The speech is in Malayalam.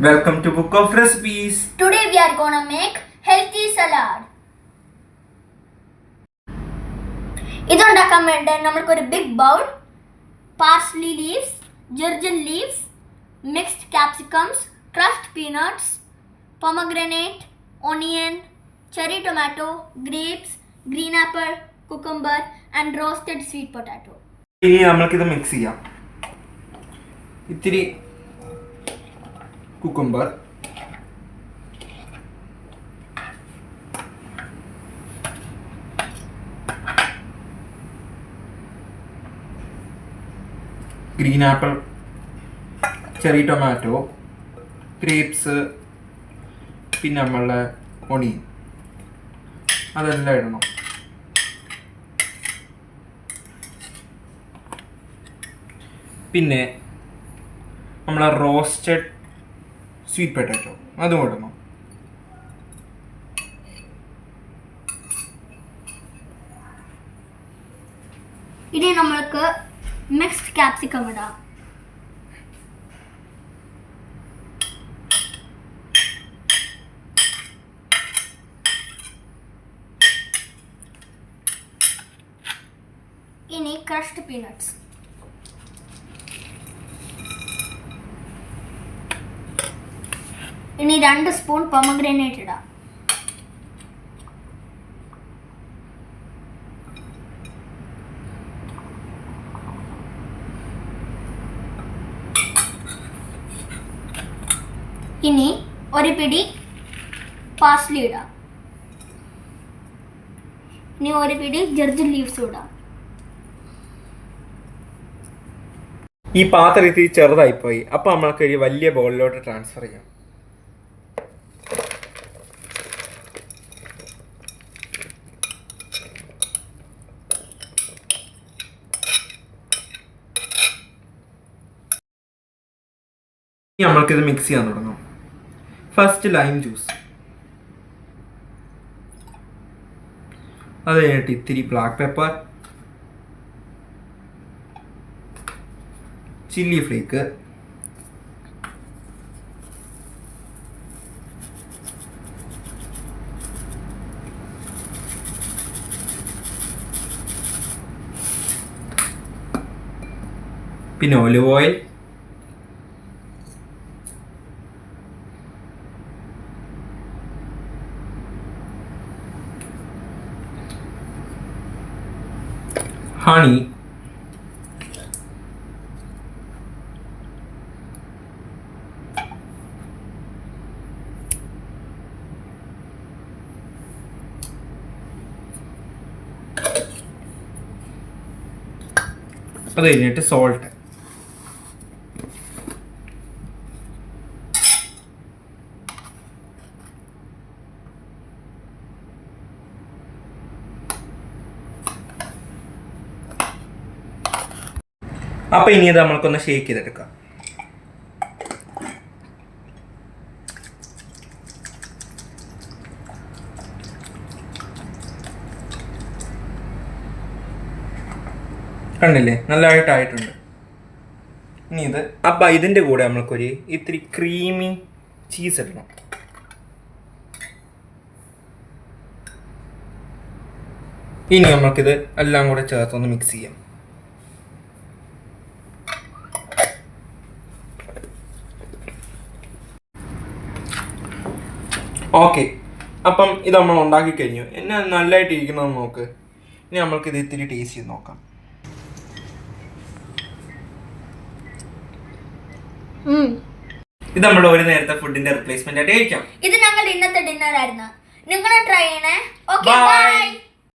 Welcome to Book of Recipes. Today we are gonna make healthy salad. ഇതുണ്ടാക്കാൻ വേണ്ടി നമ്മൾക്കൊരു big bowl parsley leaves, jurjal leaves, mixed capsicums, crushed peanuts, pomegranate, onion, cherry tomato, grapes, green apple, cucumber and roasted sweet potato. ഇനി നമ്മൾക്കിത് മിക്സ് ചെയ്യാം. ഇത്തിരി cucumber, green apple, cherry tomato, grapes, പിന്നെ നമ്മളുടെ ഒണിയൻ അതെല്ലാം ഇടണം. പിന്നെ നമ്മളെ റോസ്റ്റഡ് സ്വീറ്റ് പൊട്ടാറ്റോ അതും ഇടണം. ഇനി നമ്മൾക്ക് മിക്സ്ഡ് ക്യാപ്സിക്കം ഇടാം. ഇനി ക്രഷ്ഡ് പീനട്സ്. ഇനി 2 സ്പൂൺ പൊമഗ്രാനേറ്റ് ഇടാം. ഇനി ഒരു പിടി പാർസ്ലി ഇടാം. ഇനി ഒരു പിടി ജർജൽ ലീവ്സ് ഇടാം. ഈ പാത്രം ഇത്തിരി ചെറുതായിപ്പോയി, അപ്പോൾ നമ്മൾക്ക് ഒരു വലിയ ബൗളിലോട്ട് ട്രാൻസ്ഫർ ചെയ്യാം. ഇനി നമ്മൾക്കിത് മിക്സ് ചെയ്യാൻ തുടങ്ങാം. ഫസ്റ്റ് ലൈം ജ്യൂസ്, അത് കഴിഞ്ഞിട്ട് ഇത്തിരി ബ്ലാക്ക് പെപ്പർ, ചില്ലി ഫ്ലേക്ക്, പിന്നെ ഒലിവ് ഓയിൽ, ഹണി, അത് കഴിഞ്ഞിട്ട് സോൾട്ട്. അപ്പൊ ഇനി ഇത് നമ്മൾക്കൊന്ന് ഷേക്ക് ചെയ്തെടുക്കാം. കണ്ടില്ലേ, നല്ലതായിട്ടായിട്ടുണ്ട്. ഇനി ഇത് അപ്പം ഇതിൻ്റെ കൂടെ നമ്മൾക്കൊരു ഇത്തിരി ക്രീമി ചീസ് ഇടണം. ഇനി നമ്മൾക്കിത് എല്ലാം കൂടെ ചേർത്തൊന്ന് മിക്സ് ചെയ്യാം. ഓക്കെ, അപ്പം ഇത് നമ്മൾ ഉണ്ടാക്കി കഴിഞ്ഞു. എന്നെ നല്ലതായിട്ട് ഇരിക്കുന്നതെന്ന് നോക്ക്. ഇനി നമ്മൾക്കിത് ഇത്തിരി ടേസ്റ്റ് ചെയ്ത് നോക്കാം. ഇത് നമ്മുടെ ഒരു നേരത്തെ ഫുഡിന്റെ റിപ്ലേസ്മെന്റ് ആയിട്ട് കഴിക്കാം. ഇത് ഞങ്ങളുടെ ഇന്നത്തെ ഡിന്നർ ആയിരുന്നു. നിങ്ങൾ ട്രൈ ചെയ്യണേ. Okay, by.